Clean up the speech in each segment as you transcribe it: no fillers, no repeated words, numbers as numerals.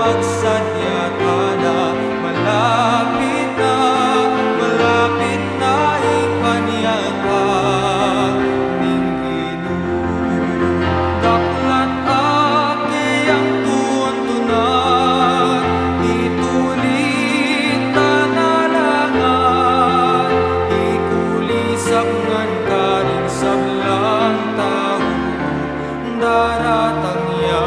pagsadyata na malapit na ipanyakag ning daklat ake ang tuon tunag itulit tanalangan ikulisak ngan karing sablang tao daratang ya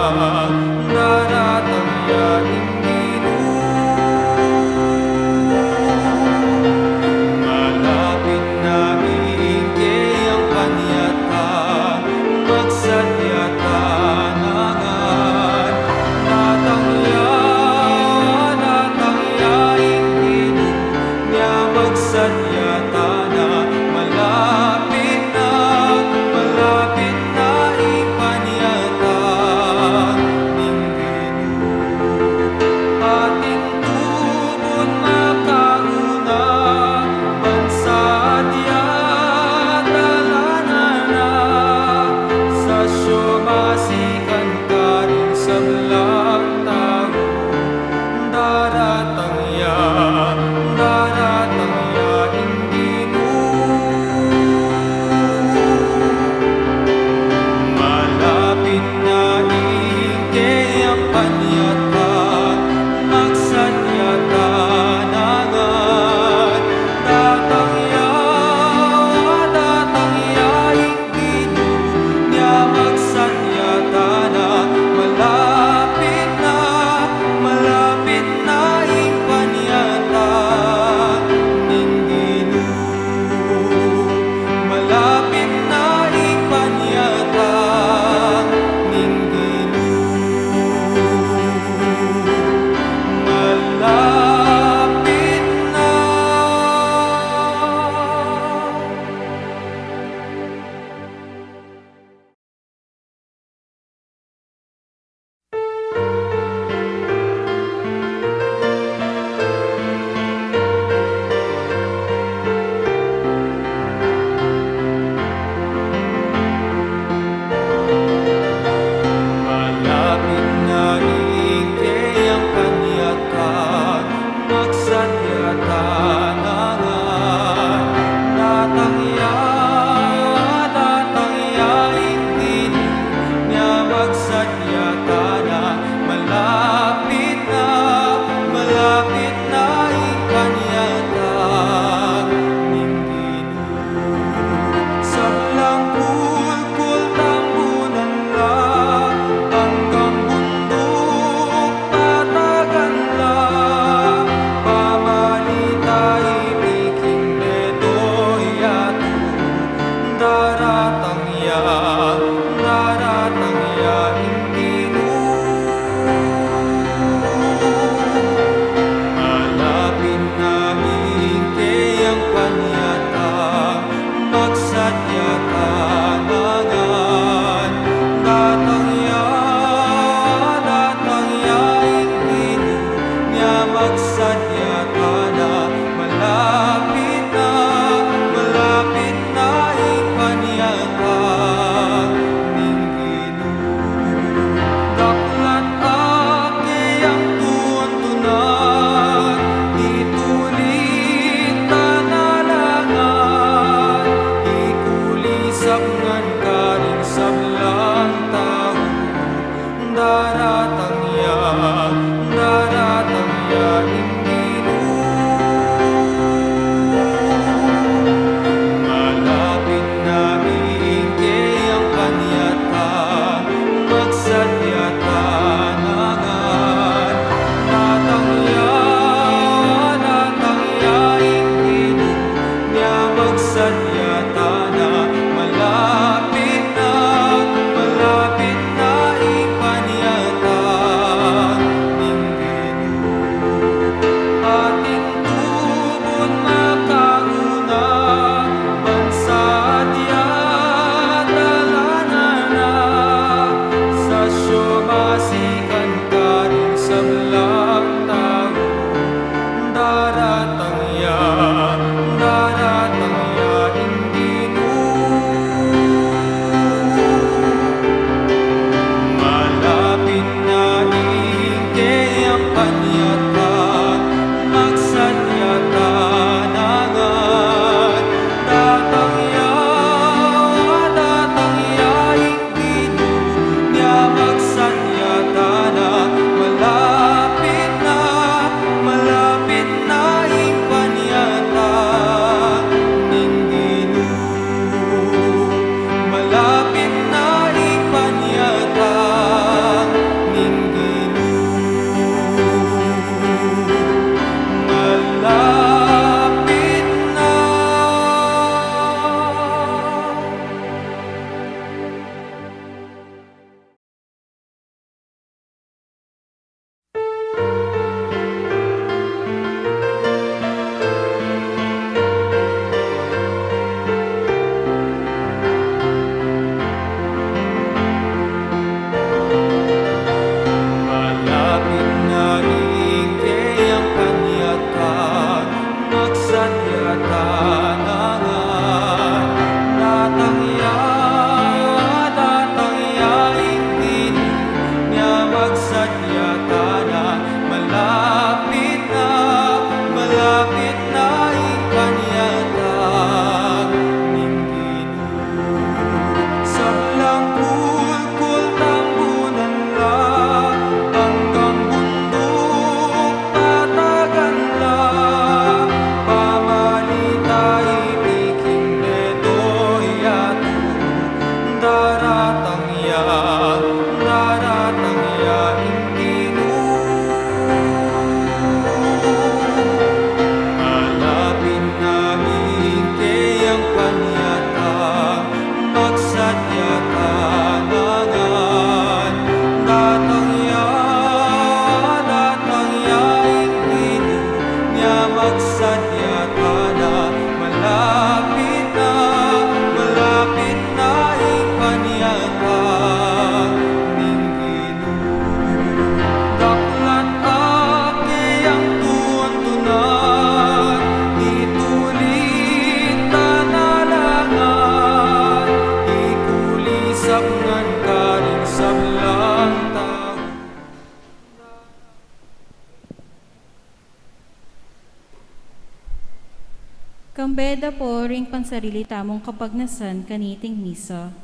Kambeda po ring pansarili tamong kapagnasan kaniting misa.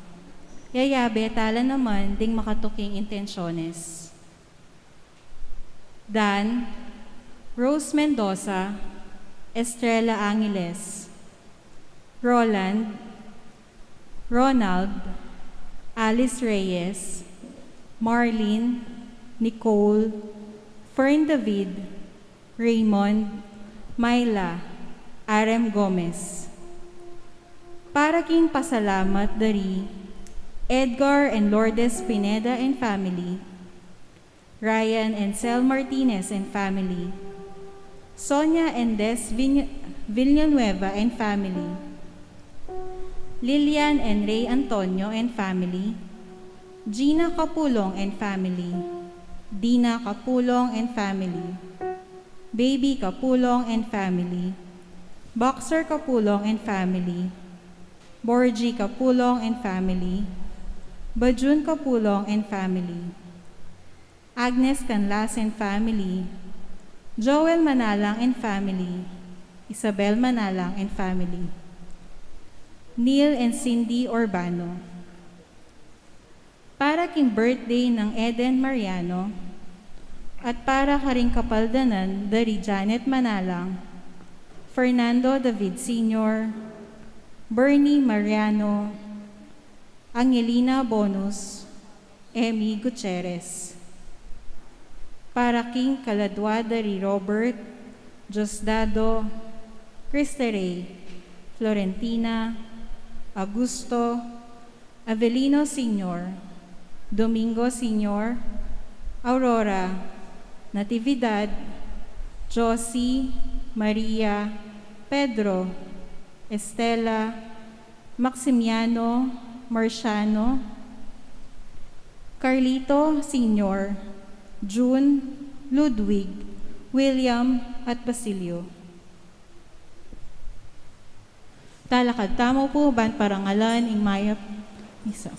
Yayabe tala naman ding makatuking intensyones. Dan, Rose Mendoza, Estrella Angeles, Roland, Ronald, Alice Reyes, Marlene, Nicole, Fern David, Raymond, Myla, Arem Gomez. Para king pasalamat dari Edgar and Lourdes Pineda and family, Ryan and Sel Martinez and family, Sonia and Des Villanueva and family, Lilian and Ray Antonio and family, Gina Capulong and family, Dina Capulong and family, Baby Capulong and family, Boxer Capulong and family, Borgie Capulong and family, Bajun Capulong and family, Agnes Canlas and family, Joel Manalang and family, Isabel Manalang and family, Neil and Cindy Urbano. Para king birthday ng Eden Mariano at para karing kapaldanan dari Janet Manalang, Fernando David Sr., Bernie Mariano, Angelina Bonus, Emmy Gutierrez. Para king kaladwa dari Robert, Diosdado, Cristeray, Florentina, Augusto, Avelino Sr., Domingo Sr., Aurora, Natividad, Josie, Maria, Pedro, Estela, Maximiano, Marciano, Carlito Sr., June, Ludwig, William, at Basilio. Talakad tamo po ban parangalan ing mayap misa.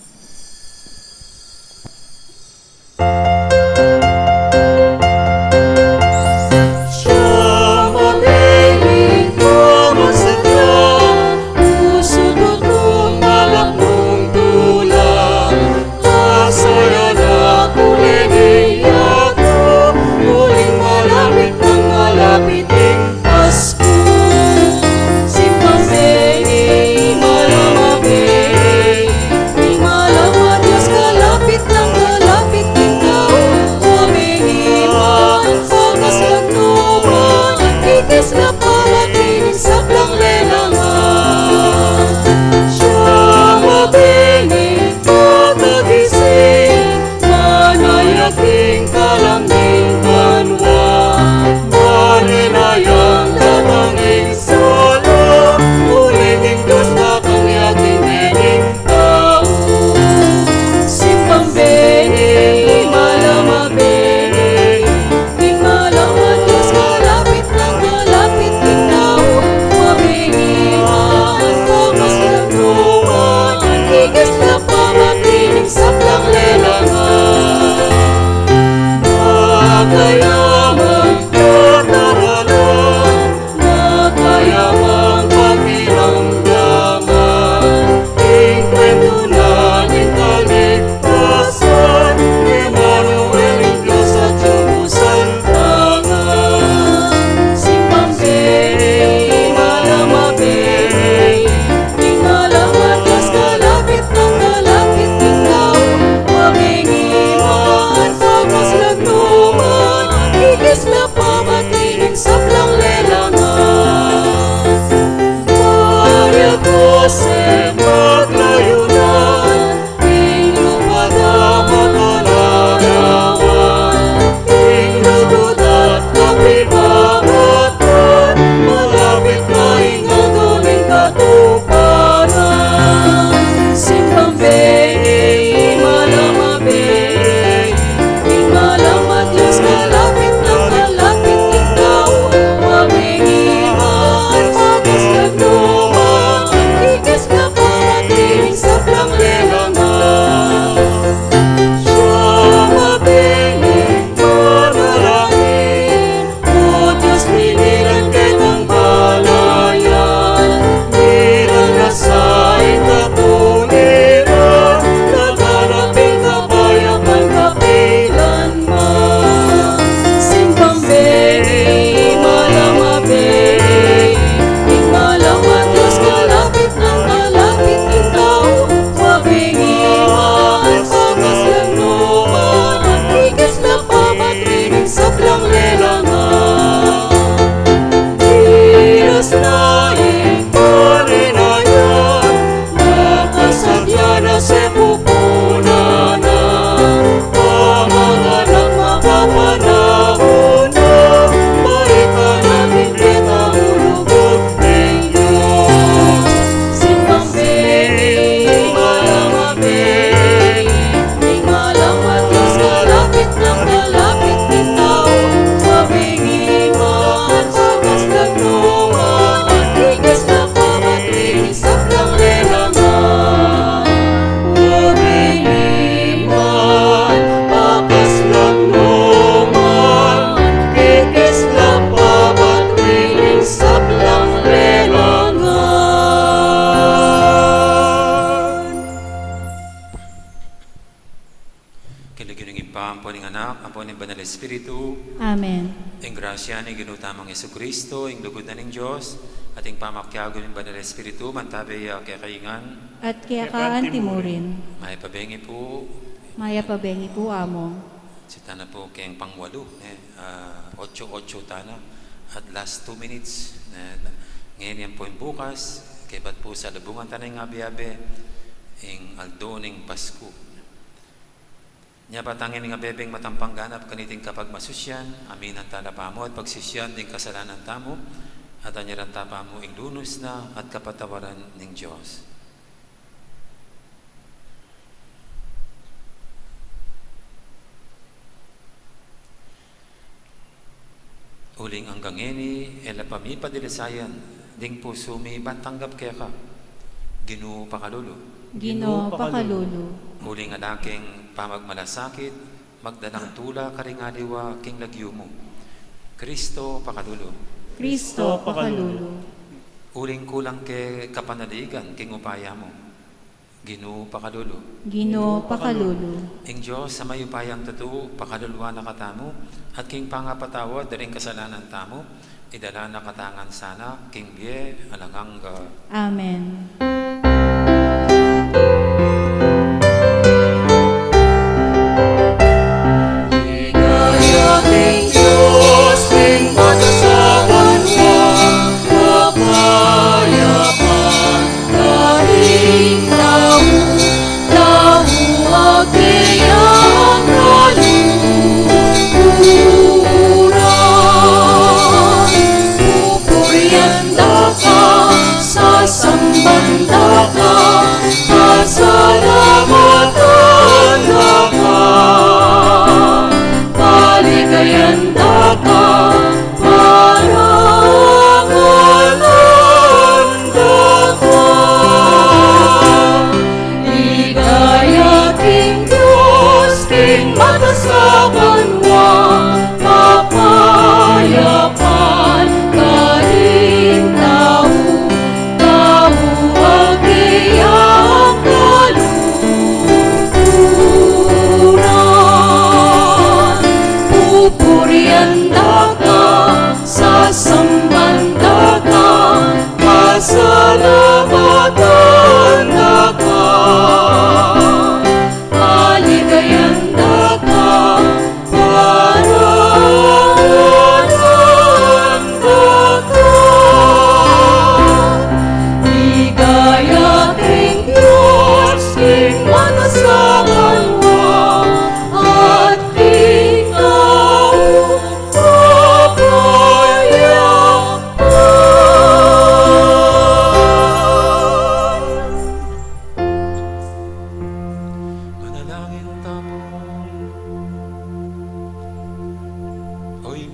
Kalapit ng kalapit Amen. Ing grasya ni ginutamang Jesucristo, ing lugod na ning Diyos, at ing pamakyago ng Banal na Espiritu, mantabi kaya kaingan, At kaya kaan timurin, may pabengi po, maya pabengi po amo. sita na po kayang pangwalo, 8-8 tana, at last 2 minutes, ngayon yan po yung bukas, kaya ba't po sa labungan tanay ng abi-abi, ing aldo ning Pasko. Nya patangin nga bebeng matampang ganap kaniting kapag masusyan, amin ang talapamo at pagsisyan ding kasalanan tamo, at anyaran tapamo ing lunos na at kapatawaran ning Diyos. Uling hanggang ini, ela pamipadilasayan, ding puso mi batanggap kaya ka, Ginoo pakalulu. Ginoo pakalulu. Uling alaking pamagmalasakit, magdanang tula karingaliwa king lagyo mo. Kristo pakalulu. Kristo pakalulu. Uling kulang ke kapanaligan king upaya mo. Ginoo pakalulu. Ginoo pakalulu. Ing Diyos sa mayupayang totoo, pakaluluwa na katamo, at king pangapatawa daring kasalanan tamo, idala na katangan sana, king biye alangangga. Amen.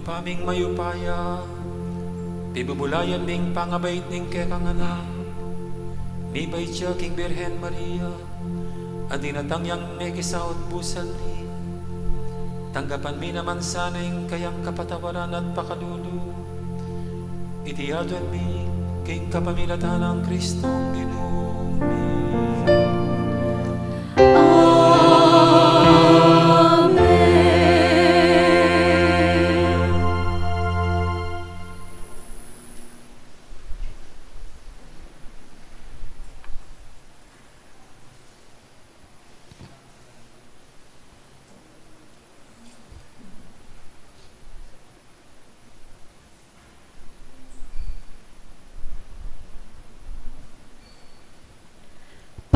Paming mayupaya, pibubulayan ming pangabait ning kekanganan, mibay siya king Birhen Maria, at dinatangyang nekisaot busal ni, tanggapan mi naman sana yung kayang kapatawaran at pakalulu, itiyaduan mi king kapamilatan ng Kristong Ginoo mi.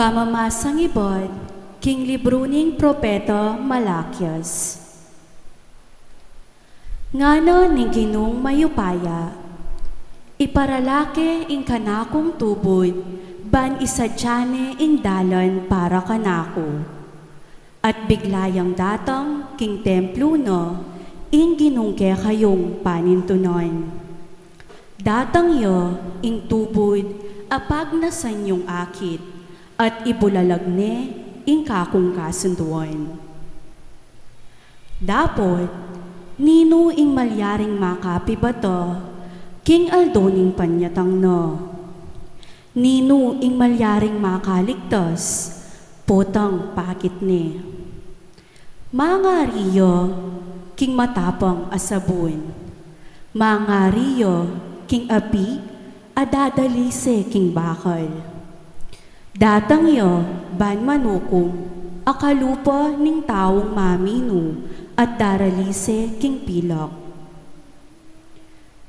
Pamamasang ibod, king libro ning Propeta Malakias. Ngano ning Ginong mayupaya, iparalake ing kanakong tubod, ban isadyane ing dalan para kanako. At biglayang datang king templo no, ing ginungke kayong panintunon. Datang yo ing tubod, apag na sanyong akit, at ibulalagne ing kakong kasunduan. Dapot, nino ing malyaring makapibato, king aldoning panyatang no. Nino ing malyaring makaligtas, potang pakit ni. Mga riyo, king matapang asabon. Mga riyo, king api, adadalise king bakal. Datang yo, ban manukom, akalupa ning taong maminu, at daralise king pilak.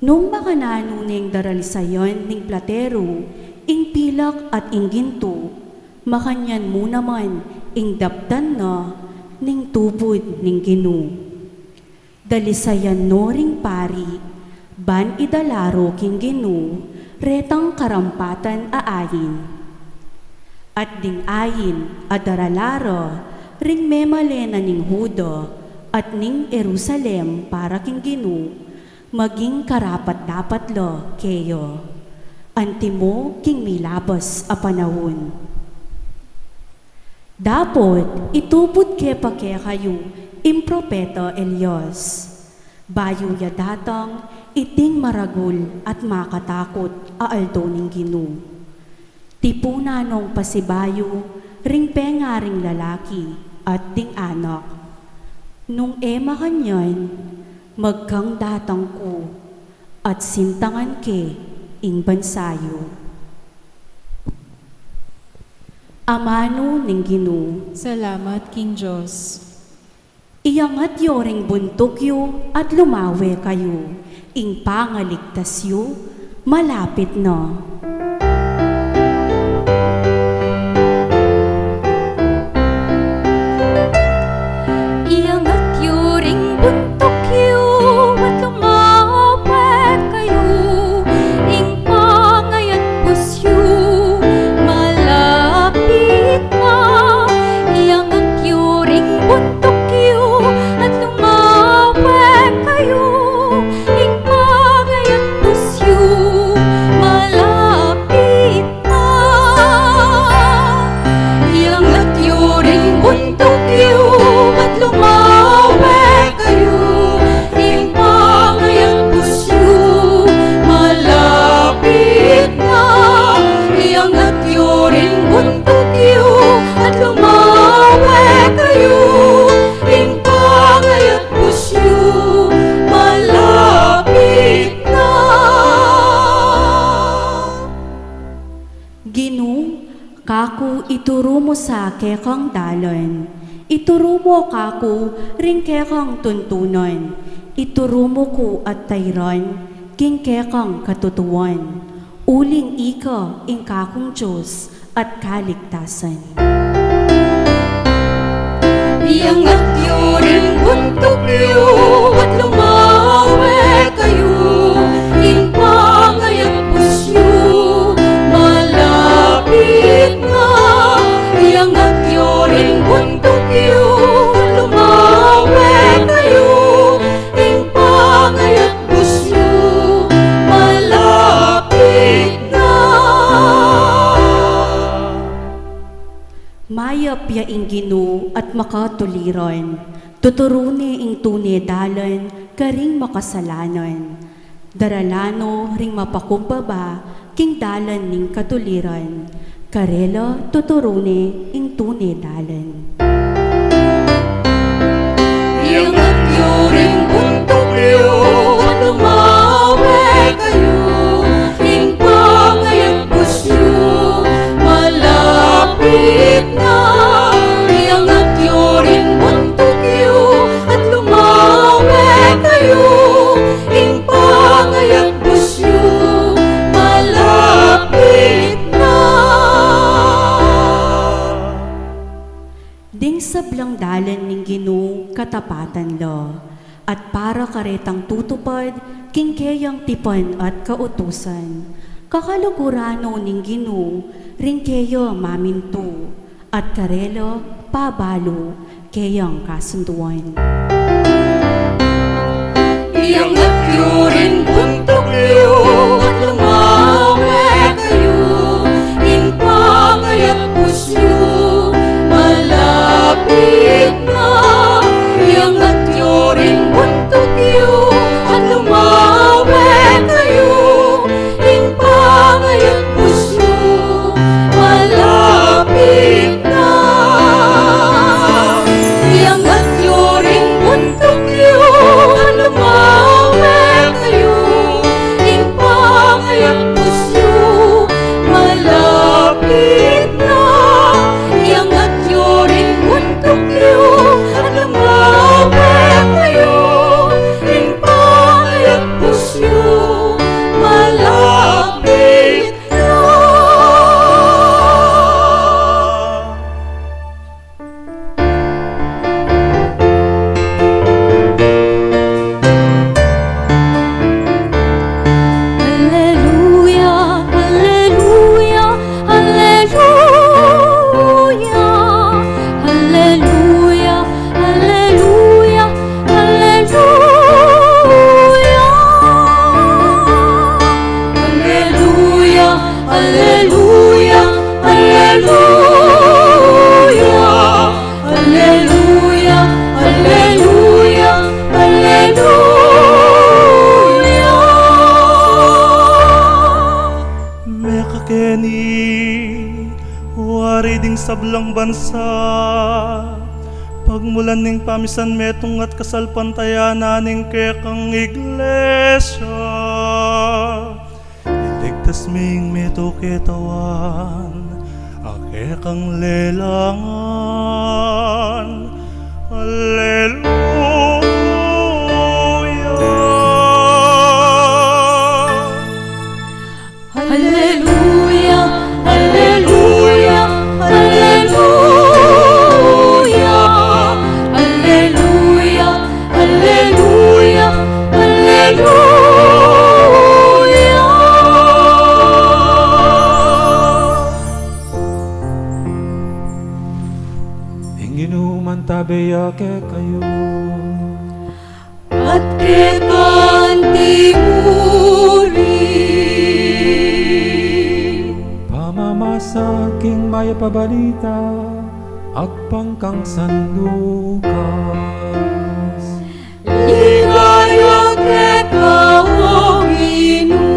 Nung makanano ning daralisayon ning platero, ing pilak at ing ginto, makanyan mo naman ing daptan na ning tubod ning ginu. Dalisayan no ring pari, ban idalaro king ginu, retang karampatan aayin. At ding ayin adaralaro, ring memale na ning Hudo, at ning Jerusalem para king ginu, maging karapat dapat lo keyo. Antimo king milabas a panahon. Dapot itupod ke pa ke kayo impropeta Elias. Bayo ya datang iting maragul at makatakot a aldo ning ginu. Tipuna nung pasibayo ring penga ring lalaki at ding anak. Nung ema kanyan, magkang datang ko at sintangan ke ing bansayo. Amano ning ginu, Salamat, King Diyos. iyangat yo ring buntok yo at lumawe kayo, ing pangaligtas yo, malapit na. Iangat yu ring buntok yu at lumawet kayo, ing pangayat pusyo, malapit na. Iangat yu ring buntok yu at lumawet kayo, ing pangayat pusyo, malapit na. Iangat yu ring buntok yu at lumawet kayo, ing pangayat pusyo, malapit na. Iangat yu ring buntok yu at lumawet kayo, ing pangayat pusyo, malapit na. Ginu, kaku ituro mo sa kekang dalan. Ituro mo kaku ring kekang tuntunan. Ituro mo ko at tayran, king kekang katutuan. Uling ika ing kakong Diyos at kaligtasan. Iangat yu ring buntok yu at lumawet kayo, ing pangayat pusyo, malapit na. Iangat yu ring buntok yu at lumawet kayo, ing pangayat pusyo, malapit na. Mayap ya ing ginu at makatuliran. Tuturuni ing tune dalan, karing makasalanan. Daralano ring mapakumbaba, king dalan ning katuliran. Karela tuturuni ing tune dalan. Iangat yu ring buntok yu at lumawet kayo, ing pangayat pusyo, malapit na. Iangat yu ring buntok yu at lumawet kayo, ing pangayat pusyo, malapit na. Ding sablang dalan ning ginu katapatan lo, at para karetang tutupad, king keyang tipan at kautusan. Kakalugurano ning ginu, ring keyo maminto, at karelo pabalo, keyang kasunduan. Iangat yu ring buntok yu at lumawet kayo, ing pangayat pusyo, malapit na. Iangat yu ring buntok yu at lumawet kayo, ing pangayat pusyo, malapit na. Iangat yu sablang bansa. Pagmulan ning pamisan metong at kasalpantayanan ning kekang iglesia. Iligtas ming meto ketawan, ake kang lelangan. Hallelujah. Hallelujah, hallelujah, hallelujah. Hallelujah, hallelujah, hallelujah. Inginuman tabeya ke kayo. At kekanti muri Pamamasaking maya pabalita agpangkang sandukas. ligaya kekawang inu.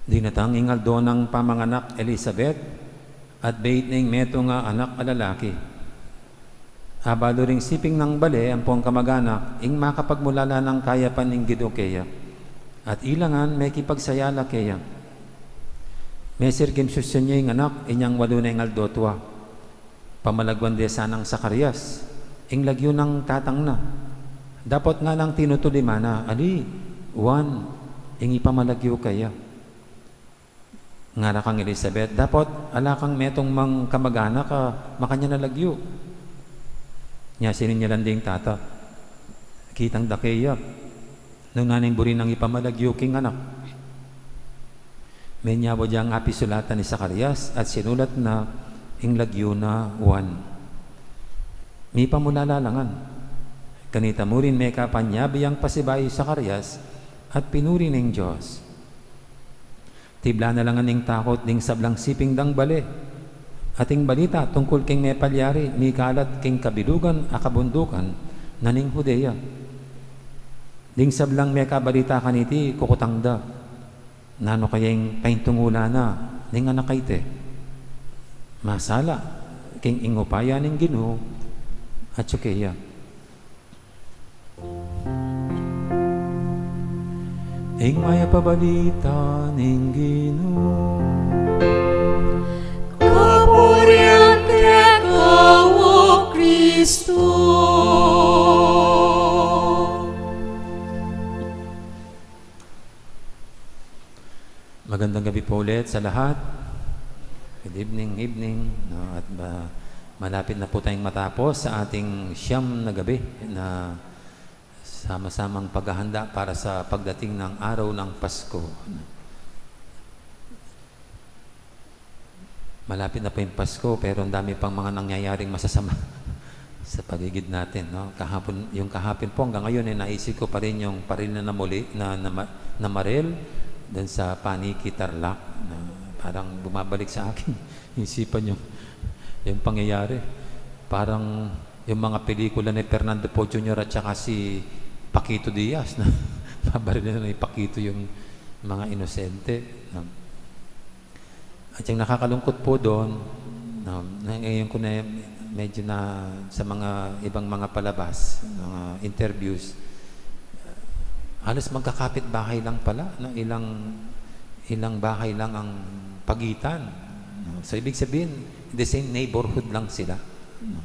Dinatang ingaldo ng pamanganak Elizabeth at bait ning meto nga anak alalaki. Abalo ring siping ng bale ang pong kamag-anak ing makapagmulala ng kayapan ning Gidokeya at ilangan may kipagsayala keya. May sirkimsusyon niya yung anak inyang walo na ingaldo tuwa. Pamalagwan de sanang Sakarias ing lagyo ng tatang na. Dapat nga lang tinutulimana ali, Juan, ing ipamalagyo kaya. Nga kang Elizabeth, dapat ala kang metong mang kamag-anak makanya nalagyo. Nya sinin niya landing tata. Kitang dakeya. Nung naning buri nang ipamalagyo king anak. May nyawa diyang apisulatan ni Sakarias at sinulat na ing lagyo na Juan. May pamulalalangan. Kanita mo rin may kapanyabiyang pasibay Sakarias at pinuri ng Diyos. Tibla na lang aning takot ding sablang siping dang bale. Ating balita tungkol king may palyari, may kalat king kabilugan, akabundukan, naning Hudeya. Ding sablang may kabalita kaniti, kukutangda. Nano kayang paintungula na, ning anakayte. Masala, king ingupaya ning Ginoo, at Tsukeya. Ing maya pabalita ning Ginoo. Kapurian kekawo Kristo. Magandang gabi po ulit sa lahat. Good evening. No, at malapit na po tayong matapos sa ating siyam na gabi na sama-samang paghahanda para sa pagdating ng araw ng Pasko. Malapit na po yung Pasko pero ang dami pang mga nangyayaring masasama sa paligid natin. No? Yung kahapon po hanggang ngayon naisip ko pa rin yung paril na namuli na marel doon sa Paniki Tarlac. Parang bumabalik sa akin isipan yung pangyayari. Parang yung mga pelikula ni Fernando Poe Jr. at saka si Paquito Diaz na mabaril na ipakito yung mga inosente. No? At yung nakakalungkot po doon, no, ngayon ko na medyo na sa mga ibang mga palabas, mga interviews, halos magkakapit bahay lang pala, no? ilang bahay lang ang pagitan. No? So ibig sabihin, the same neighborhood lang sila. No?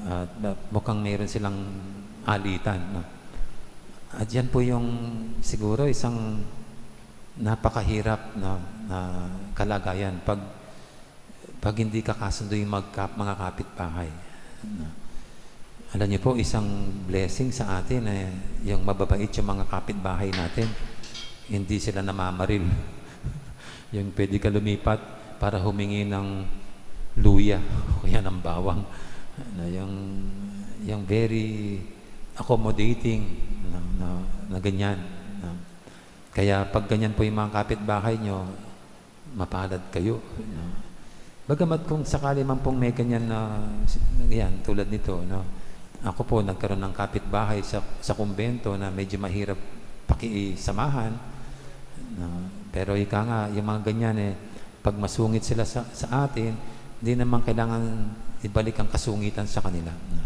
At mukhang mayroon silang alitan. No? At yan po yung siguro isang napakahirap na kalagayan pag hindi kakasundo yung mga kapitbahay. No? Alam niyo po, isang blessing sa atin yung mababait yung mga kapitbahay natin. Hindi sila namamaril. Yung pwede ka lumipat para humingi ng luya o kaya ng bawang. Yung very accommodating na ganyan. Kaya pag ganyan po yung mga kapitbahay nyo, mapalad kayo. No? Bagamat kung sakali man pong may ganyan na, yan, tulad nito, no? Ako po, nagkaroon ng kapitbahay sa kumbento na medyo mahirap pakisamahan. No? Pero ika nga, yung mga ganyan pag masungit sila sa atin, hindi naman kailangan ibalik ang kasungitan sa kanila. No?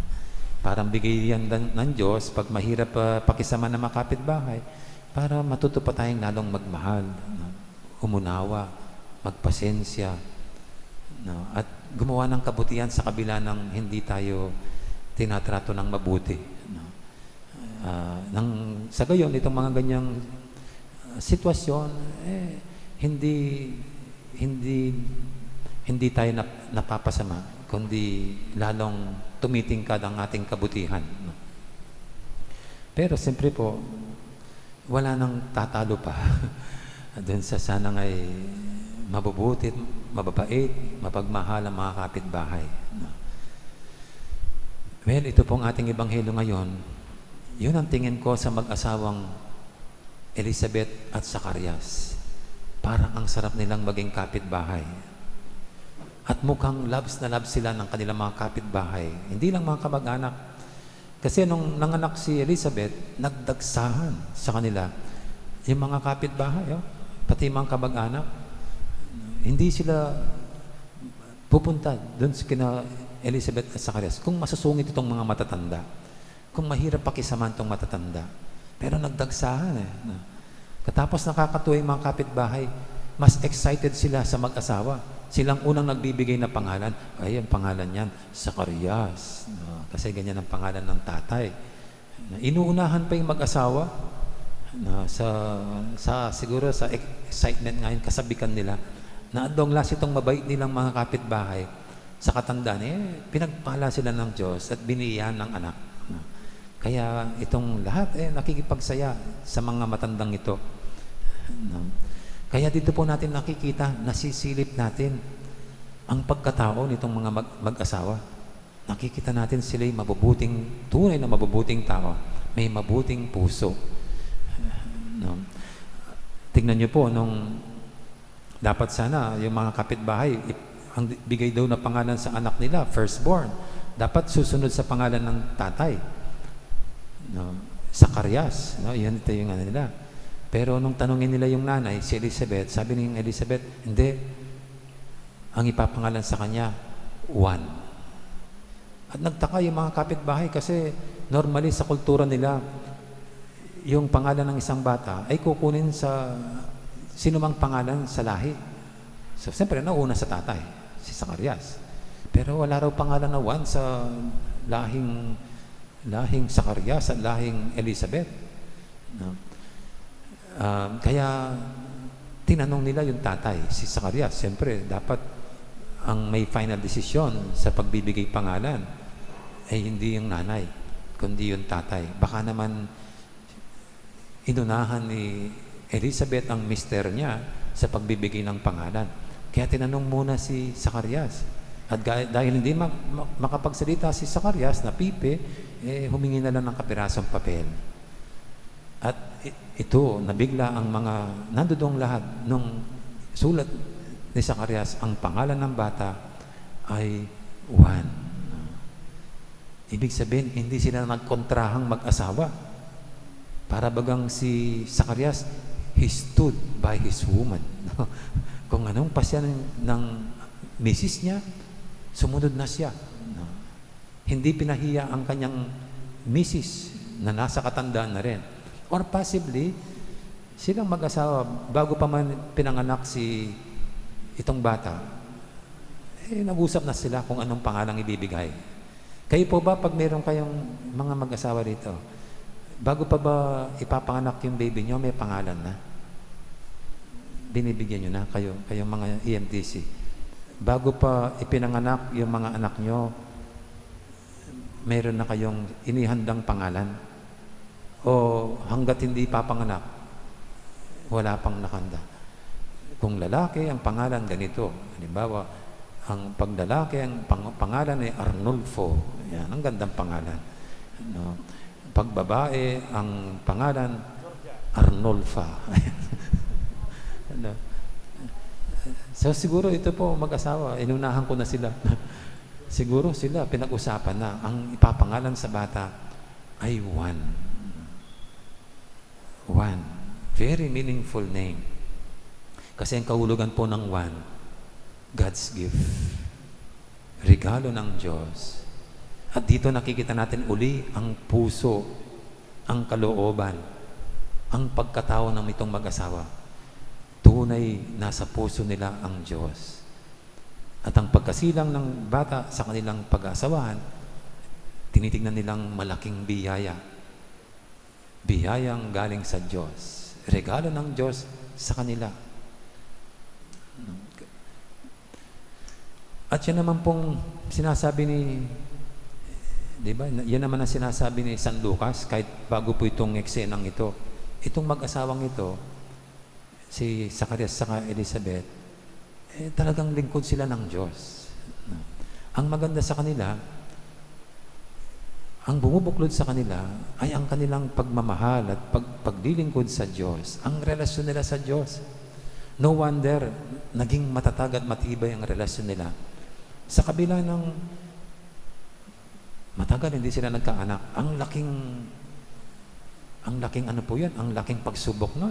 Parang bigay yan ng Diyos pag mahirap pakisama ng mga kapitbahay para matuto pa tayong lalong magmahal, no? Umunawa, magpasensya, no? At gumawa ng kabutihan sa kabila ng hindi tayo tinatrato ng mabuti, no? Sa gayon, itong mga ganyang sitwasyon, hindi tayo napapasama, kundi lalong tumitingkad ang ating kabutihan. No? Pero siyempre po, wala nang tatalo pa doon sa sanang ay mabubuti, mababait, mapagmahal ang mga kapitbahay. No? Well, ito pong ating ebanghelyo ngayon, yun ang tingin ko sa mag-asawang Elizabeth at Zacarias. Parang ang sarap nilang maging kapitbahay. At mukhang loves na loves sila ng kanilang mga kapitbahay. Hindi lang mga kamag-anak. Kasi nung nanganak si Elizabeth, nagdagsahan sa kanila yung mga kapitbahay, pati mga kamag-anak. Hindi sila pupunta doon sa kina Elizabeth at Zacarias kung masusungit itong mga matatanda, kung mahirap pakisaman itong matatanda. Pero nagdagsahan Katapos nakakatuwa yung mga kapitbahay, mas excited sila sa mag-asawa. Silang unang nagbibigay na pangalan. Ay, ang pangalan niyan, Zacarias. No? Kasi ganyan ang pangalan ng tatay. Inuunahan pa yung mag-asawa. No? Siguro sa excitement ngayon, kasabikan nila, na adong last itong mabait nilang mga kapitbahay sa katandaan, pinagpala sila ng Diyos at biniyan ng anak. No? Kaya itong lahat, nakikipagsaya sa mga matandang ito. No? Kaya dito po natin nakikita, nasisilip natin ang pagkatao nitong mga mag-asawa. Nakikita natin sila'y mabubuting, tunay na mabubuting tao. May mabuting puso. No? Tingnan niyo po, nung dapat sana yung mga kapitbahay, ang bigay daw na pangalan sa anak nila, firstborn, dapat susunod sa pangalan ng tatay. No? Zacarias. No? Yan ito yung ano nila. Pero nung tanungin nila yung nanay, si Elizabeth, sabi ni Elizabeth, hindi. Ang ipapangalan sa kanya, Juan. At nagtaka yung mga kapitbahay kasi normally sa kultura nila, yung pangalan ng isang bata ay kukunin sa sinumang pangalan sa lahi. So, siyempre, nauna sa tatay, si Zacarias. Pero wala raw pangalan na Juan sa lahing Zacarias at lahing Elizabeth. No? Kaya tinanong nila yung tatay, si Zacarias. Siyempre, dapat ang may final decision sa pagbibigay pangalan ay hindi yung nanay, kundi yung tatay. Baka naman inunahan ni Elizabeth ang mister niya sa pagbibigay ng pangalan. Kaya tinanong muna si Zacarias. At dahil hindi makapagsalita si Zacarias na pipe, humingi na lang ng kapirasong papel. At ito, nabigla ang mga nandudong lahat nung sulat ni Zacarias, ang pangalan ng bata ay Juan. Ibig sabihin, hindi sila nagkontrahang mag-asawa. Para bagang si Zacarias, he stood by his woman. Kung anong pasya ng misis niya, sumunod na siya. Hindi pinahiya ang kanyang misis na nasa katandaan na rin. Or possibly, silang mag-asawa, bago pa man pinanganak si itong bata, nag-usap na sila kung anong pangalang ibibigay. Kayo po ba, pag meron kayong mga mag-asawa rito, bago pa ba ipapanganak yung baby nyo, may pangalan na? Binibigyan nyo na, kayong mga EMTC. Bago pa ipinanganak yung mga anak nyo, meron na kayong inihandang pangalan? O hanggat hindi papanganak, wala pang nakanda? Kung lalaki, ang pangalan ganito. Halimbawa, ang paglalaki, ang pangalan ay Arnulfo. Yan, ang gandang pangalan. No? Pag babae, ang pangalan Arnulfa. So siguro ito po mag-asawa, inunahan ko na sila. Siguro sila pinag-usapan na ang ipapangalan sa bata ay Juan. Juan. Very meaningful name. Kasi ang kahulugan po ng Juan, God's gift. Regalo ng Diyos. At dito nakikita natin uli ang puso, ang kalooban, ang pagkatao ng itong mag-asawa. Tunay nasa puso nila ang Diyos. At ang pagkasilang ng bata sa kanilang pag-asawahan, tinitingnan nilang malaking biyaya. Biyayang galing sa Diyos. Regalo ng Diyos sa kanila. At yan naman pong sinasabi ni, di ba? Yan naman ang sinasabi ni San Lucas kahit bago po itong eksenang ito. Itong mag-asawang ito, si Zacarias saka Elizabeth, talagang lingkod sila ng Diyos. Ang maganda sa kanila, ang bumubuklod sa kanila ay ang kanilang pagmamahal at paglilingkod sa Diyos. Ang relasyon nila sa Diyos. No wonder, naging matatag at matibay ang relasyon nila. Sa kabila ng matagal hindi sila nagkaanak, ang laking ano po yan, ang laking pagsubok nun.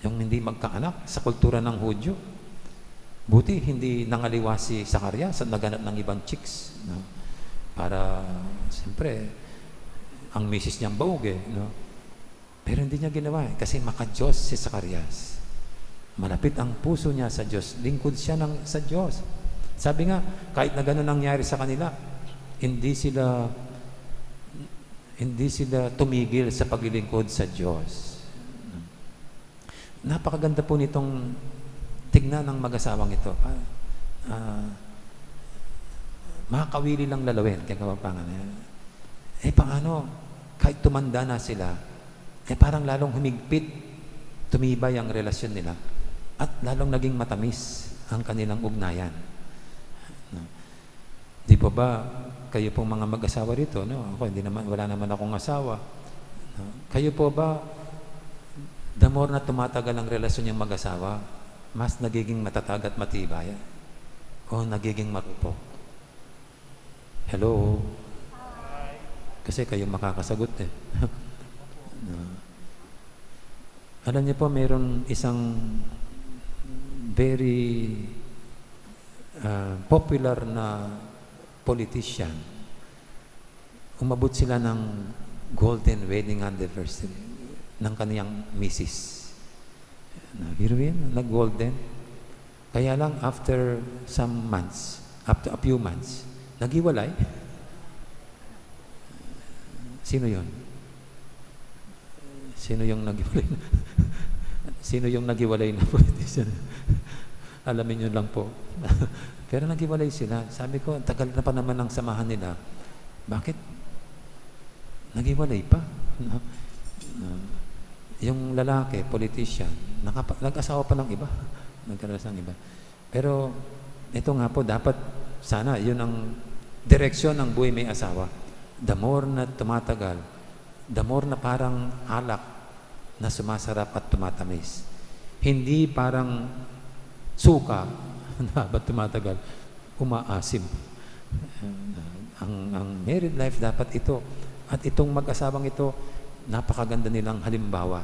Yung hindi magkaanak sa kultura ng Hudyo. Buti hindi nangaliwa si Zacarias at naganap ng ibang chicks. No? Para, siyempre, ang misis niyang baog no? Pero hindi niya ginawa kasi maka-Diyos si Zacarias. Malapit ang puso niya sa Diyos. Lingkod siya sa Diyos. Sabi nga, kahit na gano'n nangyari sa kanila, hindi sila tumigil sa paglilingkod sa Diyos. Napakaganda po nitong tignan ng mag-asawang ito. Makakawili lang lalawin kaya kapapangan. Paano? Kahit tumanda na sila, parang lalong humigpit, tumibay ang relasyon nila at lalong naging matamis ang kanilang ugnayan. Di po ba kayo pong mga mag-asawa rito, no? Ako wala naman akong asawa. No? Kayo po ba, the more na tumatagal ang relasyon niyang mag-asawa, mas nagiging matatag at matibay o nagiging marupok? Hello? Kasi kayo makakasagot no. Alam niyo po, mayroon isang very popular na politician. Umabot sila ng golden wedding anniversary ng kaniyang misis. Nag-golden. Kaya lang after some months, after a few months, naghiwalay. Sino yon? Sino yung naghiwalay na? Sino yung naghiwalay na politician? Alamin nyo lang po. Pero naghiwalay sila. Sabi ko, tagal na pa naman ang samahan nila. Bakit? Naghiwalay pa. Yung lalaki, politician, nag-asawa pa ng iba. Nagkaroon ng iba. Pero, ito nga po, dapat, sana, yun ang direksyon ng buhay may asawa. The more na tumatagal, the more na parang alak na sumasarap at tumatamis. Hindi parang suka na ba't tumatagal, umaasim. Ang married life dapat ito. At itong mag-asawang ito, napakaganda nilang halimbawa.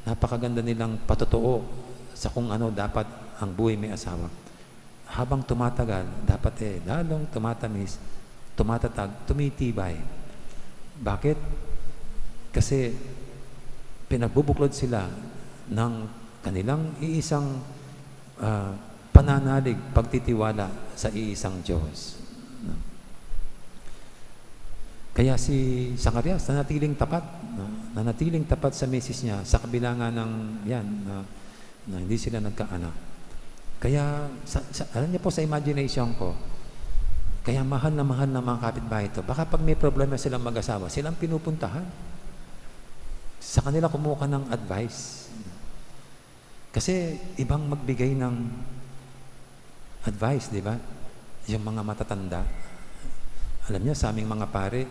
Napakaganda nilang patotoo sa kung ano dapat ang buhay may asawa. Habang tumatagal, dapat lalong tumatamis, tumatatag, tumitibay. Bakit? Kasi pinagbubuklod sila ng kanilang iisang pananalig, pagtitiwala sa iisang Diyos. Kaya si Zacarias nanatiling tapat sa misis niya sa kabila nga ng yan na hindi sila nagkaanak. Kaya alam niyo po sa imagination ko, kaya mahal na mga kapitbahay ito. Baka pag may problema silang mag-asawa, silang pinupuntahan. Sa kanila kumuha ng advice. Kasi ibang magbigay ng advice, di ba? Yung mga matatanda. Alam niyo, sa aming mga pare,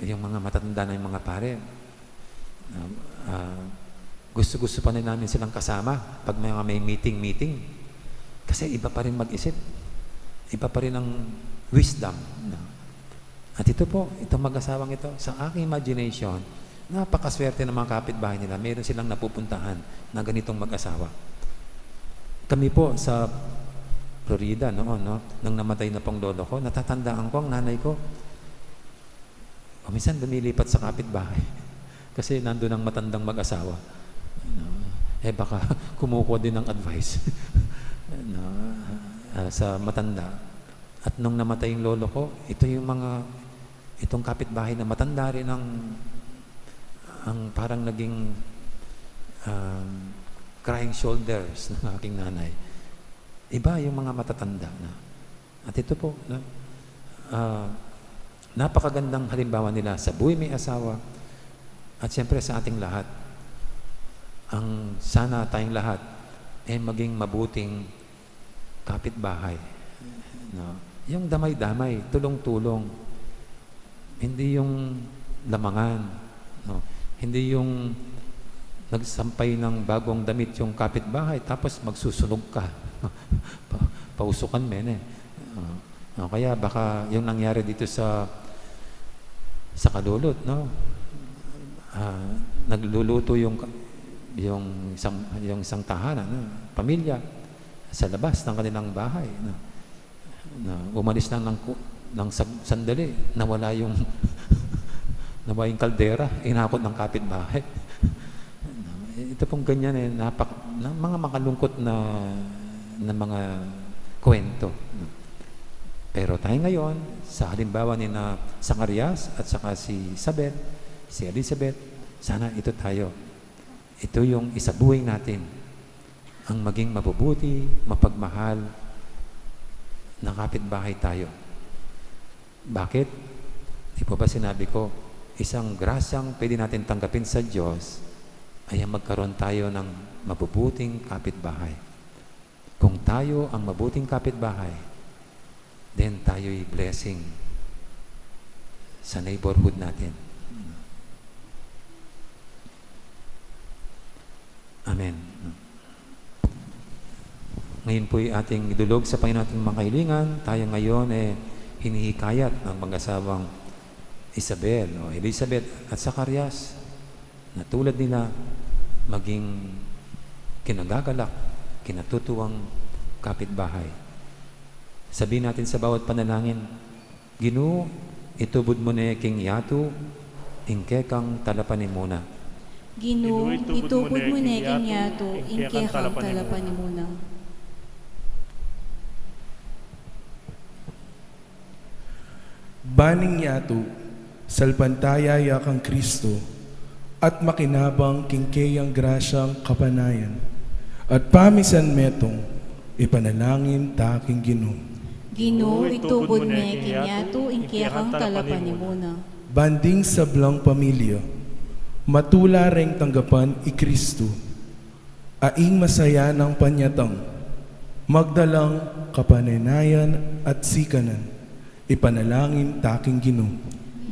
yung mga matatanda na yung mga pare, Gusto-gusto pa rin namin silang kasama pag may meeting. Kasi iba pa rin mag-isip. Iba pa rin ang wisdom. At ito po, itong mag-asawang ito, sa aking imagination, napakaswerte ng mga kapitbahay nila. Meron silang napupuntahan na ganitong mag-asawa. Kami po sa Florida noon, nang namatay na pong lolo ko, natatandaan ko ang nanay ko. Minsan lumilipat sa kapitbahay kasi nandun ang matandang mag-asawa. Baka kumukuha din ng advice sa matanda. At nung namatay yung lolo ko, itong kapitbahay na matanda rin ang parang naging crying shoulders ng aking nanay. Iba yung mga matatanda na. At ito po, napakagandang halimbawa nila sa buhay may asawa at siyempre sa ating lahat. Ang sana tayong lahat maging mabuting kapitbahay. Yung damay-damay, tulong-tulong. Hindi yung lamangan. Hindi yung nagsampay ng bagong damit yung kapitbahay tapos magsusunog ka. Pausukan kaya baka yung nangyari dito sa Kalulot, nagluluto yung isang tahanan, pamilya sa labas ng kanilang bahay, umalis lang ng sandali, nawala yung kaldera, inakot ng kapitbahay. Ito pong ganyan mga makalungkot na mga kwento. Pero tayo ngayon, sa halimbawa ni na Zacarias at saka si Elizabeth, sana ito tayo. Ito yung isabuhay natin, ang maging mabubuti, mapagmahal na kapitbahay tayo. Bakit? Di po ba sinabi ko, isang grasyang pwede natin tanggapin sa Diyos ay magkaroon tayo ng mabubuting kapitbahay. Kung tayo ang mabuting kapitbahay, then tayo'y blessing sa neighborhood natin. Amen. Ngayon po'y ating idulog sa Panginoon ating mga kahilingan. Tayo ngayon hinihikayat ng mag-asawang Elizabeth at Zacarias na tulad nila maging kinagagalak, kinatutuwang kapitbahay. Sabihin natin sa bawat panalangin, Ginoo, itubod mo na king yato, ingkekang talapanin muna. Ginoo, itubod mo na king yato, ingkekang talapanin muna. Baning yato, salpantaya yakang Kristo, at makinabang kingkeyang grasyang kapanayan, at pamisan metong, ipanalangin taking Ginoo. Ginoo, itubod mo na king yato, ingkekang talapanin muna. Banding sablang pamilya, matula reng tanggapan i Kristo, aing masaya ng panyatang, magdalang kapananayan at sikanan, ipanalangin taking Ginoo.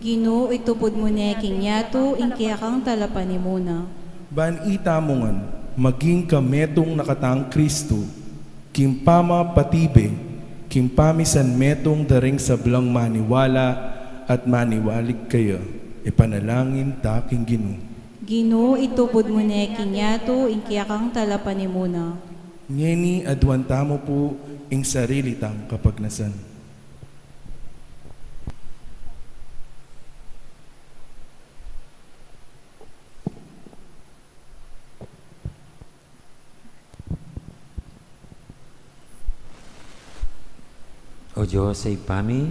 Ginoo, itubod mo na king yato, ingkekang talapanin muna. Ban itamongan, maging kametong nakatang Kristo, kimpama patibe, kimpamisan metong daring sablang maniwala at maniwalig kayo, ipanalangin taking Ginoo. Ginoo, itubod mo na king yato, ingkekang talapanin muna. Ngeni adwanta mo po ing sarili tang kapagnasan. O Diyos, ay pami,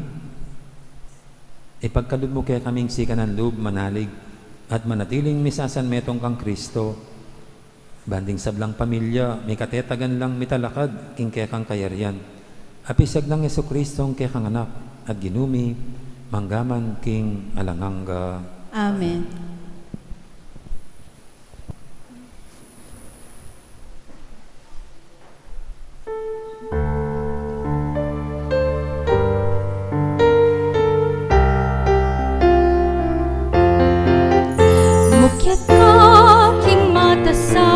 ipagkaloob mo kaya kaming sikanan loob, manalig, at manatiling misasan metong kang Kristo, banding sablang pamilya, may katetagan lang mitalakad, king kaya kang kayarian, apisag ng Yesu Kristo, kaya kang anak, at ginumi, manggaman king alanganga. Amen. Mukyat ka, king mata sa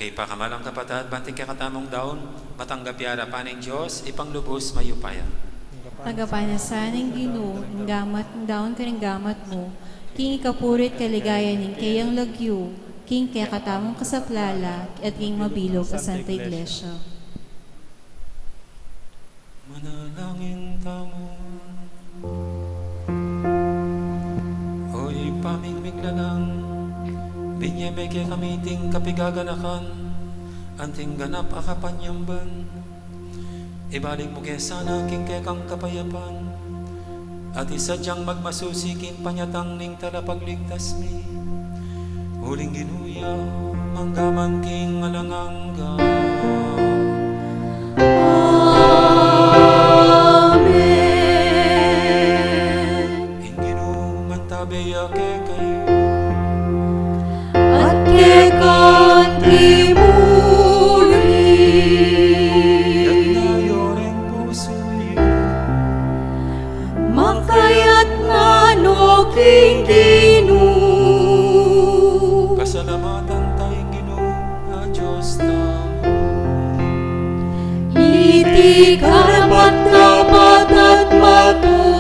kay pakamalang kapatad, banting kay katamong daon, matanggap yara paning Diyos, ipanglubos mayupaya. Agapanasan ng Ginoo, ang gamat ng daon ka ng gamat mo, king ikapurit kaligaya ning kayang lagyo, king kaya katamong kasaplala, at king mabilog sa Santa Iglesia. Manalangin tamo, oy pamingmiglalang, binyeme kay kamiting kapigaganakan, anting ganap akapanyamban, ibalik mo kay sana king kay kang kapayapan, at isadyang magmasusikin panyatang ning talapagligtas mi, huling ginuya, manggaman king alangangga. Beya ke kayo at kekan timuri at nayoreng puso niyo makayat manok king Ginoo. pasalamatan tayong Ginoo nga Diyos tamo. Iti karapat dapat at matulis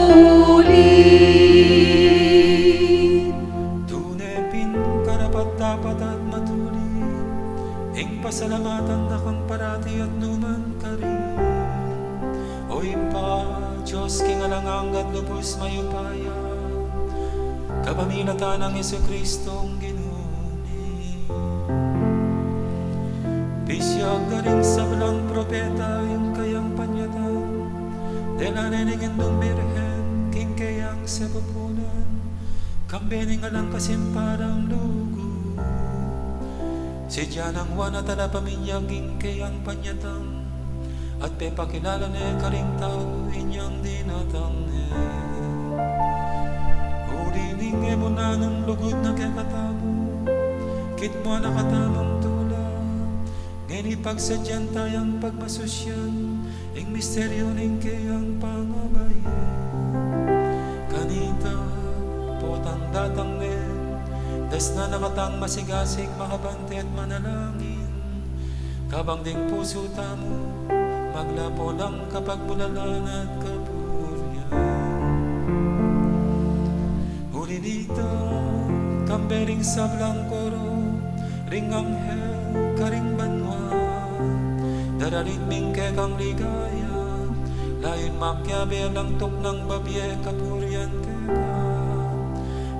Pasalamatan na kang parati at numan ka rin. Oy pa, Diyos kingalangang at lubos mayupaya, kapamilatan ng Jesucristong Ginuni. Bisyag ka rin sa walang propeta yung kayang panyatan, dela neningin ng birhen, king kayang sepupunan, kambening alang kasimparang lugo. Si Diyanang wana tala paminyaging kayang panyatang, at pepakilala ne karing tao inyang dinatang ne. Ulining mo na ng lugod na kay katamo, kit mo nakatamang tula, ngayon ipagsadyan tayang pagmasusyan, ing misteryo ning kayang pangabayan. Kanita, potang datang ne, das na nakatang masigasig, makabante at manalangin, kabang ding puso tamo, maglapo lang kapag bulalan at kapuryan. Huli dito, kambering sablang koro, ring anghel, karing banwa, daralit mingke kang ligaya, layon makyabe lang tok ng babye, kapuryan keka,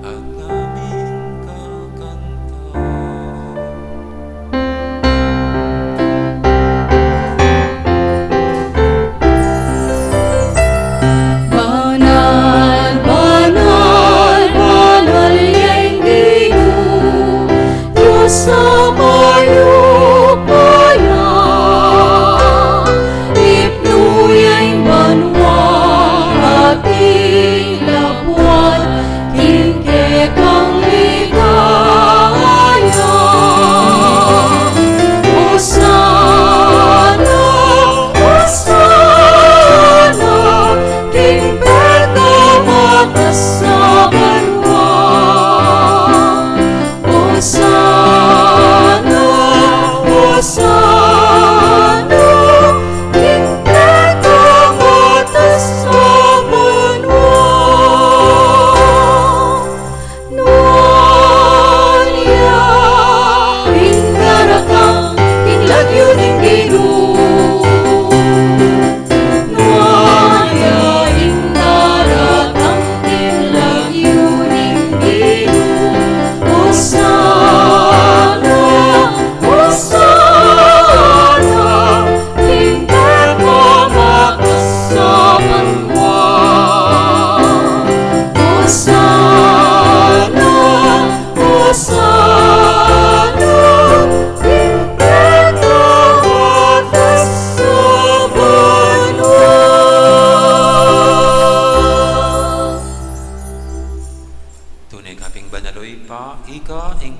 at namin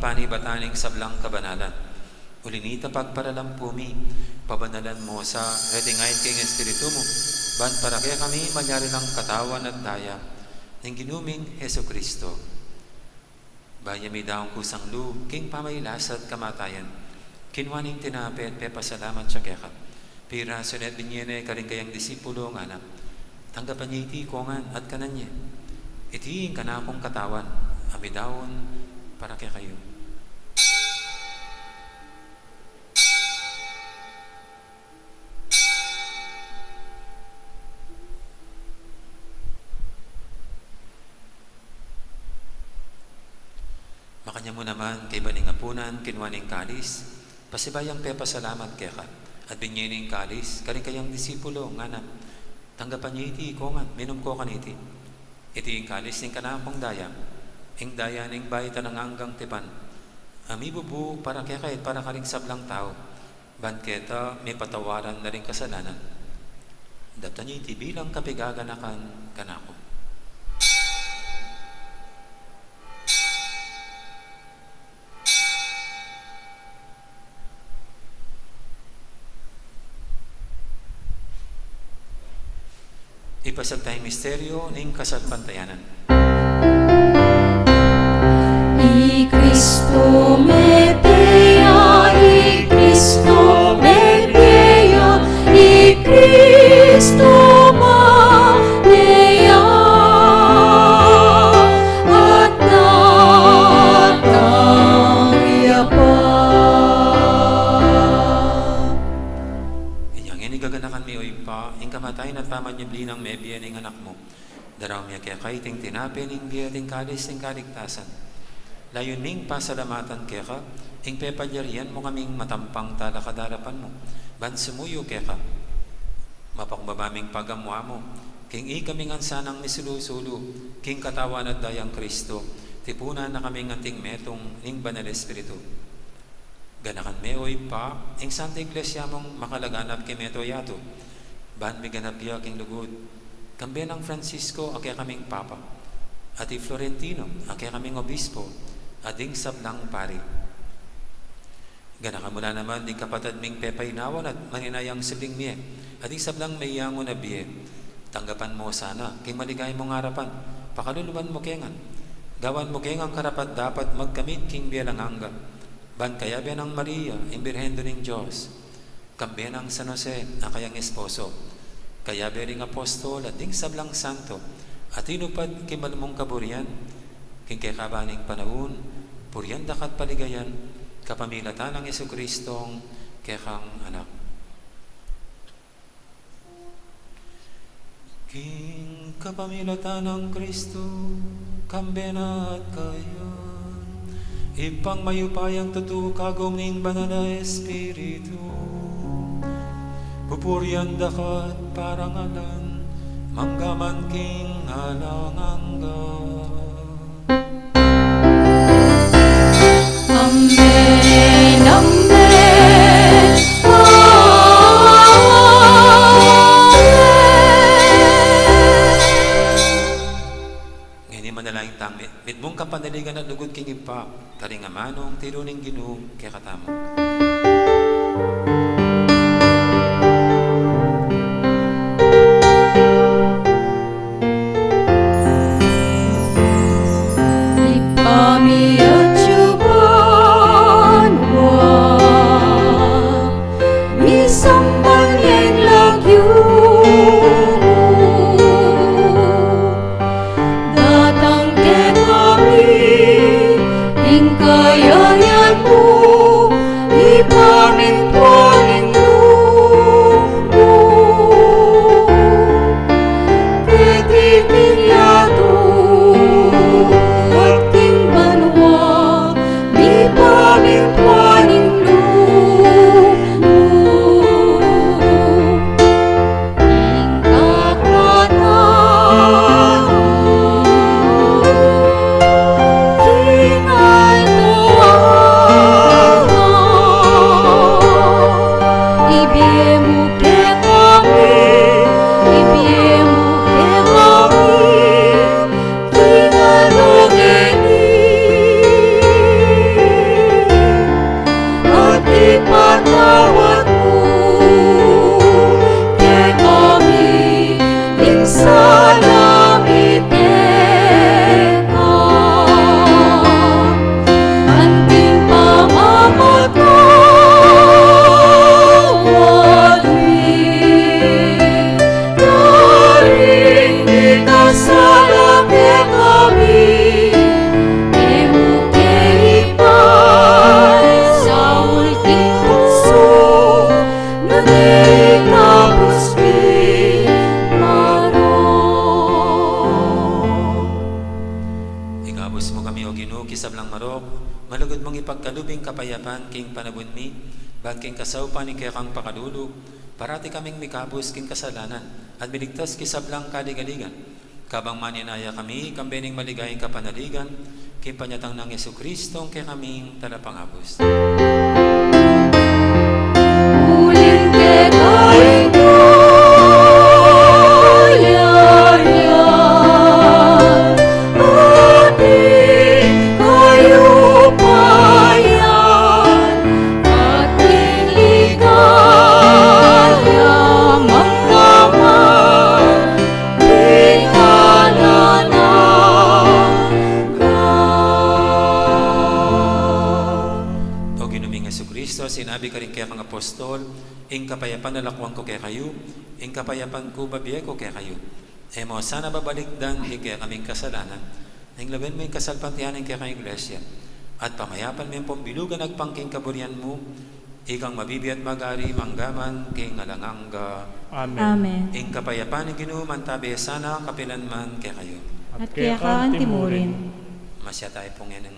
panibataning sablang kabanalan. Ulinita pagparalampumi, pabanalan mo sa redingayt king Espiritu mo, ban para kaya kami manyari ng katawan at daya, ng ginuming Heso Kristo. Bayami daong kusang loob, king pamaylas at kamatayan, kinwaning tinapi at pepasalamat siya kaya ka. Pira sunod binyene karing kayang disipulo nga na, tanggapan niya iti kongan at kanan niya. Iti ka na akong katawan, amidawon para kaya kayo. Makanya mo naman kay baning apunan, kinwaning kalis, pasibayang pepasalamat kaya ka, at binyening kalis, karing kayang disipulo, nga na, tanggapan niya iti kongan, minum ko kaniti. Iti yung kalis ning kanakong daya, ing daya ning bayta ng anggang tipan, amibubu para kaya kahit para karing sablang tao, banketa may patawaran na rin kasalanan. Dapta niya iti bilang kapigaganakan kanako. Ipasag tayong misteryo ng kasalpantayanan. I Cristo Medea, I Cristo Medea, I Cristo Medea, at natangya pa. Inyang inigaganakan mi oy pa, ing kamatayan at pamanyabli ng mebiya ng anak mo. Daraw miya kaya kay ting tinapi ning biya ting kalis ting kaligtasan. Layon ming pasalamatan kaya ka, ing pepalyarian mo kaming matampang talakadarapan mo. Ban sumuyo kaya ka, mapakbabaming pagamwa mo, king i kaming ansanang misilusulo, king katawan at dayang Kristo, tipunan na kaming anting metong ning banal espiritu. Ganakan meoy pa, ing Santa Iglesia mong makalaganap kay meto yato, ban mi ganap ya king lugod, kambiyan ng Francisco, akya kaming Papa, at i Florentino, akya kaming Obispo, ading sablang pari. Ganakan mula naman di kapatid ming pepaynawan at maninayang siling miye, ading sablang may yango na biye. Tanggapan mo sana, king maligay mong harapan, pakaluluban mo kengan. Gawan mo kengang karapat dapat magkamit king biya lang hangga. Ban kaya biya ng Maria, imbirhendo ng Diyos. Kambiya ng San Jose, na kayang esposo. Kaya biya ring apostol at ding sablang santo, at inupad kimalmong kaburian, king kekabaning panahon, puriyan dakat paligayan, kapamilatan ng Jesucristong kekang anak. King kapamilatan ng Kristo, kambena at kayan, ipang mayupayang tutukagom ning banal na Espiritu, pupurian dakat parang alan, manggaman king alangangga. Amen, amen, amen. Ngayon manalangin tangmi, mitmong kapanaligan at lugod king ipa, karingamanong tiruning Ginoo kay katamo. Ipami at Jubanwa, isambal yang lagyo datang ke kami, hingkayan mo, ipamin po Gabos mo kami o Ginoo kisablang marok, malugod mong ipagkalubing kapayapan king panabun mi, bag king kasaupan ni kaya kang pakalulog, parati kaming mikabos king kasalanan, at biligtas kisablang kaligaligan. Kabang maninaya kami, kambening maligayang kapanaligan, king panyatang ng Yesu Kristo, kaya kaming talapangabos. Uling ke kayo sinabi ka rin kaya kang apostol, ing kapayapan nalakwang ko kaya kayo, ing kapayapan ko babiye ko kaya kayo. Mo sana babalikdan di kaya kaming kasalanan, ing laban mo yung kasalpantianin kaya kang iglesia, at pamayapan mo yung pambilugan nagpangking kaburian mo, ikang mabibi at magari manggaman king alanganga. Amen. Amen. Ing kapayapan ng Ginoo mantabi sana kapilan man kaya kayo. At kaya ka antimurin. Masya tayo pong yan ng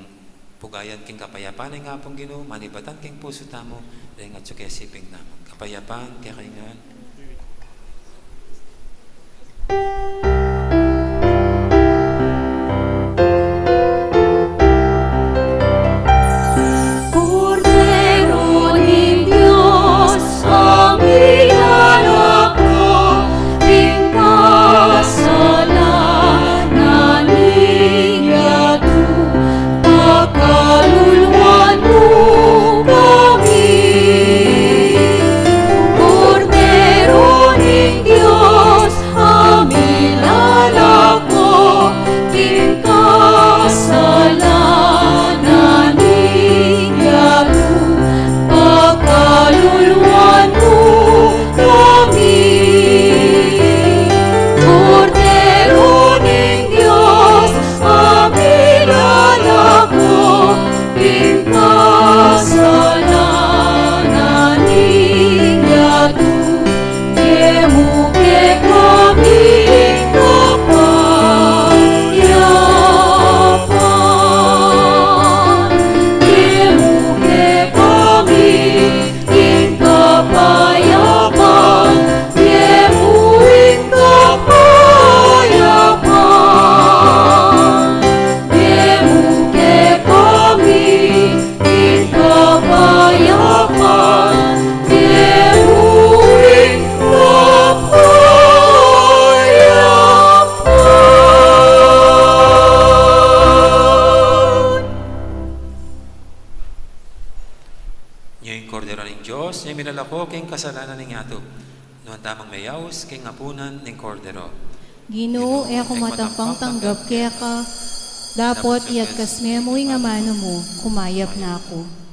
pugayan king kapayapan nga pong Ginoo, manibatan king puso tamo, rin at suke siping namo. Kapayapan kaya kayo nga. Cordero ni Dios, aming anak ko, kasalanan niyatu, pagkaluluan mo kami. Cordero ni Dios, aming anak ko, kasalanan niyatu, pagkaluluan mo kami. Cordero ng Diyos, aming anak ko, kasalanan niyatu, kemuke kami kapayapan. Kemuke kami kapayapan, kemuin kapayapan. Kemuke kami kapayapan, kemuin kapayapan. Yung kordero ng Diyos, yung minalako king kasalanan ng ato, noon tamang mayaws king apunan ng kordero. Ginoo, e ako matampang tanggap, kaya ka dapat iyat kasme mo nga mano mo, kumayap na ako.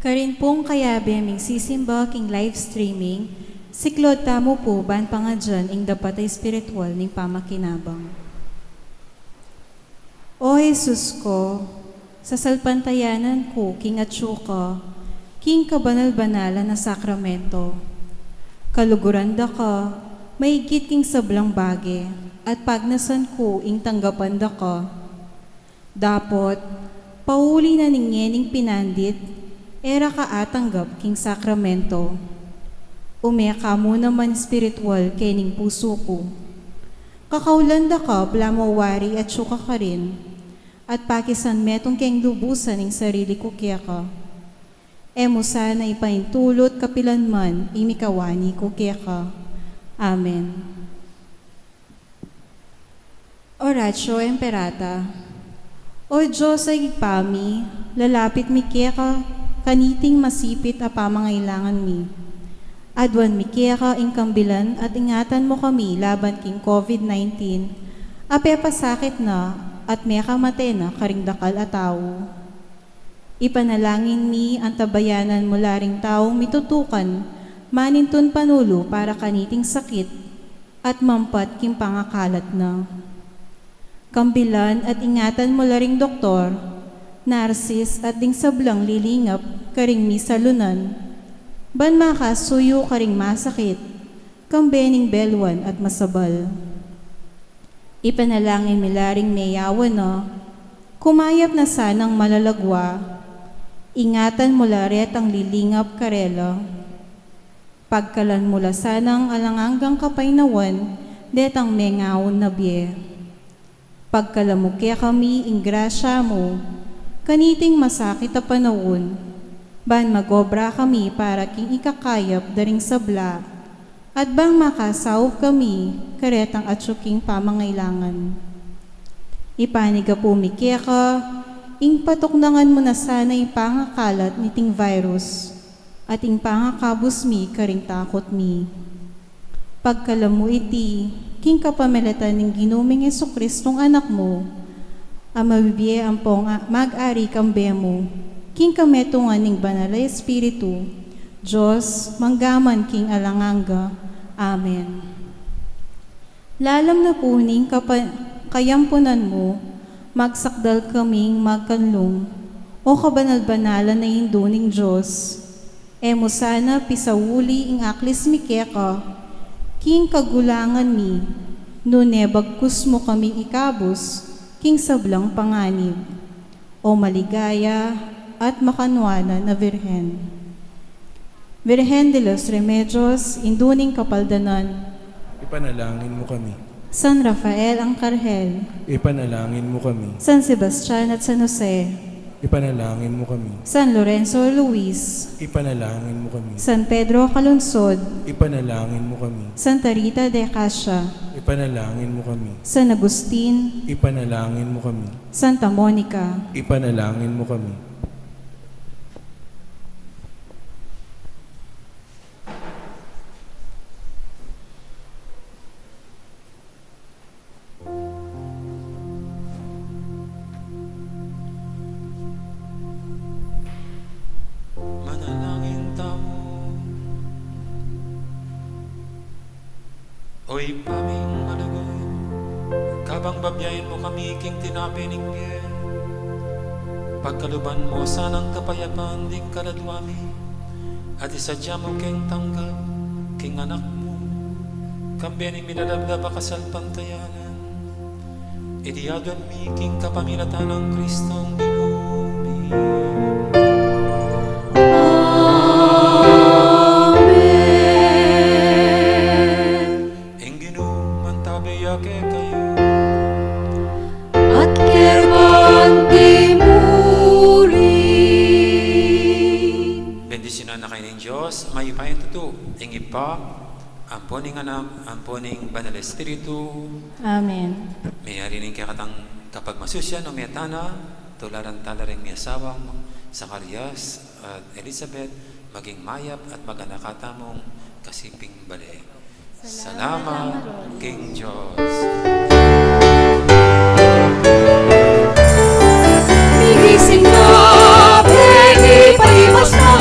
Karin pong kayabe aming sisimba king live streaming, siklod tamo po ban pangadyan ing dapat ay spiritual ning pamakinabang. O Jesus ko, sa salpantayanan ko king atsuka, king kabanal-banalan na sakramento. Kaluguran da ka, maigit king sablang bage, at pagnasan ko ing tanggapan da ka. Dapot, pauli na ningyening pinandit, era ka atanggap king sakramento. Umeka mo naman spiritual kening puso ko. Kakaulanda ka, blamawari at syuka ka rin, at pakisan metong keng lubusan ng sarili ko kaya ka. Emo sana ipaintulot kapilanman, imikawani ko kaya ka. Amen. Oratio Imperata. O Diyos ay ipami, lalapit mi kaya ka, kaniting masipit a pamangailangan mi. Adwan mi kaya ka ingkambilan at ingatan mo kami laban king COVID-19, ape pasakit na at meka matena karing dakal a tao. Ipanalangin mi ang tabayanan mo laring taong mitutukan, manintun panulo para kaniting sakit at mampat king pangakalat na. Kambilan at ingatan mo laring doktor, narsis at ding sablang lilingap karing mi salunan, ban makasuyo karing masakit, kambening belwan at masabal. Ipanalangin mi laring mayawan na, kumayap na sanang malalagwa, ingatan mo laret ang lilingap karela. Pagkalan mula sanang alanganggang kapainawan, detang mengawon na biye. Pagkalamukya kami ing grasya mo, kaniting masakit a panahon, ban magobra kami para king ikakayap daring sabla, at bang makasaw kami karetang atsuking pamangailangan. Ipaniga po mikya ka, ing patuknangan mo na sana ing pangakalat niting virus, at ing pangakabus mi karing takot mi. Pagkalamu iti, king kapamilatan ng ginuming Jesucristong anak mo, ang mabibiye ang pong mag-ari kambe mo, king kametungan ng banal na Espiritu, Diyos, manggaman king alanganga. Amen. Lalam na po ning kayampunan mo, magsakdal kaming magkanlong, o kabanal-banalan na indo ning Diyos. Emo sana pisawuli ing aklis mi keka, king kagulangan mi, nunebagkus mo kaming ikabos, king sablang panganib, o maligaya at makanwana na Virhen. Virhen de los Remedios, induning kapaldanan, Ipanalangin mo kami. San Rafael Angkarhel, Ipanalangin mo kami. San Sebastian at San Jose, Ipanalangin mo kami. San Lorenzo Luis, Ipanalangin mo kami. San Pedro Calungsod, Ipanalangin mo kami. Santa Rita de Cassia, Ipanalangin mo kami. San Agustin, Ipanalangin mo kami. Santa Monica, Ipanalangin mo kami. Manalangin tamo. Oy paming malugay, kabang babyayin mo kami king tinapining biye. Pagkaluban mo sanang kapayapan ding kaladwami, at isadya mo king tanggap king anak mo. Kambening minadabdaba kasalpantayanan, idiyadon mi king kapamilatan ng Kristong dinumi. At kerban timuri. Bendisyonan na kayo ng Diyos, may ipahintito, ing ipa, amponing anak, amponing banal espiritu, Amen. may harining kakatang kapag masusya no may tana, tularan talaring may asawang Zacarias at Elizabeth, maging mayap at maganakatamong kasiping bali. Salamat, King Diyos. Migising na, pwede palipas na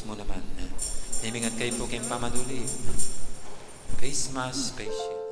mo naman. Himingat kayo po kayong pamaduli. Face mask, face shield.